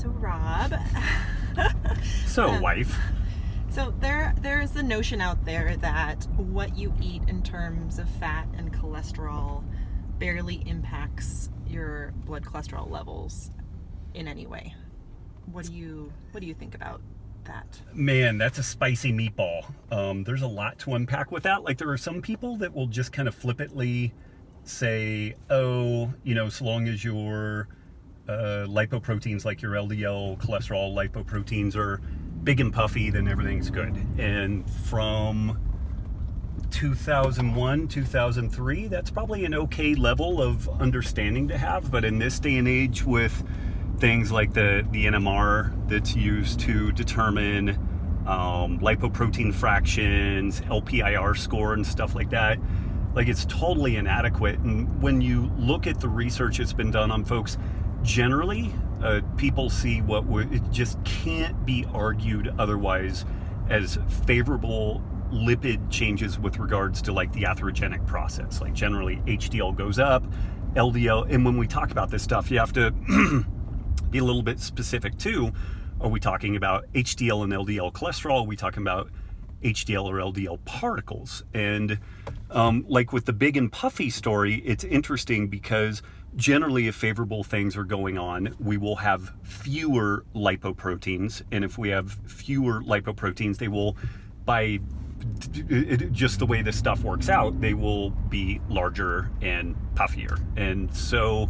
So Rob, wife. So there is the notion out there that what you eat in terms of fat and cholesterol barely impacts your blood cholesterol levels in any way. What do you think about that? Man, that's a spicy meatball. There's a lot to unpack with that. Like, there are some people that will just kind of flippantly say, oh, so long as your lipoproteins, like your LDL cholesterol lipoproteins, are big and puffy, then everything's good. And from 2001, 2003, that's probably an okay level of understanding to have. But in this day and age, with things like the NMR that's used to determine lipoprotein fractions, LPIR score, and stuff like that, like, it's totally inadequate. And when you look at the research that's been done on folks, generally people see it just can't be argued otherwise as favorable lipid changes with regards to, like, the atherogenic process. Like, generally HDL goes up, LDL, and when we talk about this stuff, you have to be a little bit specific too. Are we talking about HDL and LDL cholesterol? Are we talking about HDL or LDL particles? And like with the big and puffy story, it's interesting because generally, if favorable things are going on, we will have fewer lipoproteins. And if we have fewer lipoproteins, they will, by just the way this stuff works out, they will be larger and puffier. And so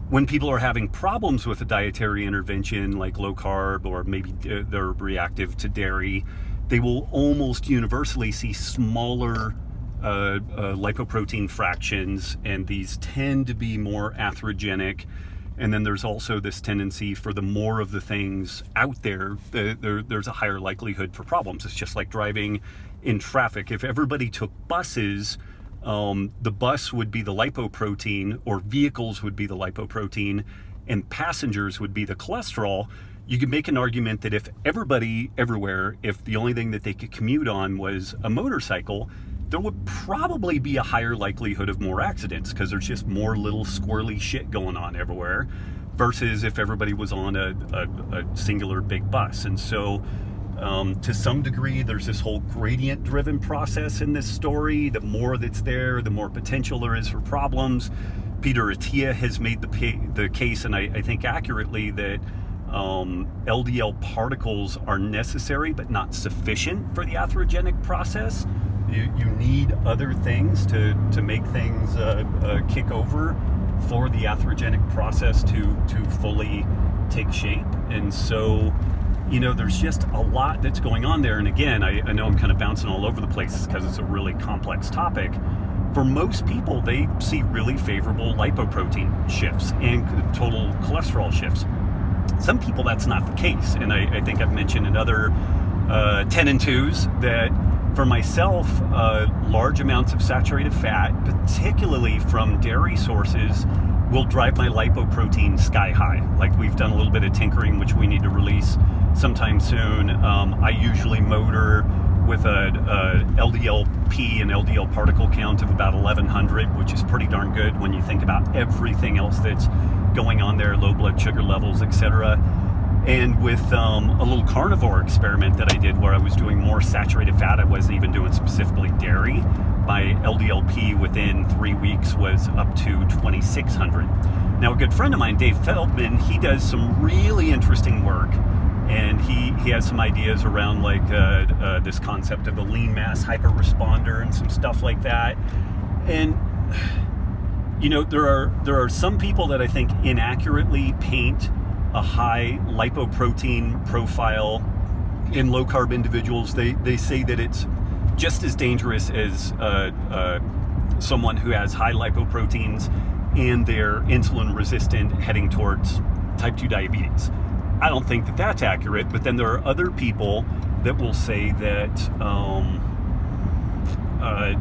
when people are having problems with a dietary intervention like low carb, or maybe they're reactive to dairy, they will almost universally see smaller lipoprotein fractions, and these tend to be more atherogenic. And then there's also this tendency for the more of the things out there, there's a higher likelihood for problems. It's just like driving in traffic. If everybody took buses, the bus would be the lipoprotein, or vehicles would be the lipoprotein, and passengers would be the cholesterol. You could make an argument that if everybody everywhere, if the only thing that they could commute on was a motorcycle, there would probably be a higher likelihood of more accidents, because there's just more little squirrely shit going on everywhere, versus if everybody was on a singular big bus. And so to some degree, there's this whole gradient driven process in this story. The more that's there, the more potential there is for problems. Peter Attia has made the case, and I think accurately, that LDL particles are necessary but not sufficient for the atherogenic process. You need other things to make things kick over for the atherogenic process to fully take shape. And so, there's just a lot that's going on there. And again, I know I'm kind of bouncing all over the place because it's a really complex topic. For most people, they see really favorable lipoprotein shifts and total cholesterol shifts. Some people, that's not the case. And I think I've mentioned in other 10 and 2s that for myself, large amounts of saturated fat, particularly from dairy sources, will drive my lipoprotein sky high. Like, we've done a little bit of tinkering, which we need to release sometime soon. I usually motor with a LDL-p and LDL particle count of about 1,100, which is pretty darn good when you think about everything else that's going on there, low blood sugar levels, etc. And with a little carnivore experiment that I did where I was doing more saturated fat, I wasn't even doing specifically dairy, my LDL-p within 3 weeks was up to 2,600. Now, a good friend of mine, Dave Feldman, he does some really interesting work, and he has some ideas around like this concept of a lean mass hyperresponder and some stuff like that. And there are some people that I think inaccurately paint a high lipoprotein profile in low carb individuals. They say that it's just as dangerous as someone who has high lipoproteins and they're insulin resistant, heading towards type 2 diabetes. I don't think that that's accurate, but then there are other people that will say that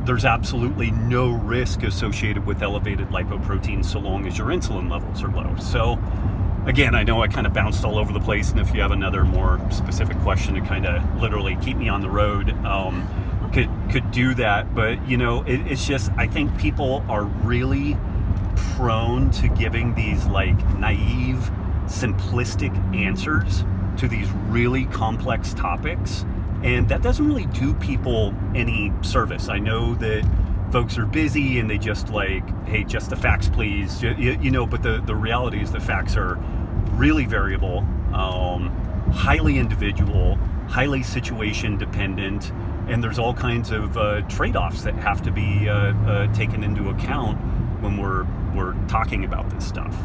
there's absolutely no risk associated with elevated lipoproteins so long as your insulin levels are low. So again, I know I kind of bounced all over the place, and if you have another more specific question to kind of literally keep me on the road, could do that. But it's just, I think people are really prone to giving these like naive give simplistic answers to these really complex topics, and that doesn't really do people any service. I know that folks are busy and they just like, hey, just the facts please, but the reality is the facts are really variable, highly individual, highly situation dependent, and there's all kinds of trade-offs that have to be taken into account when we're talking about this stuff.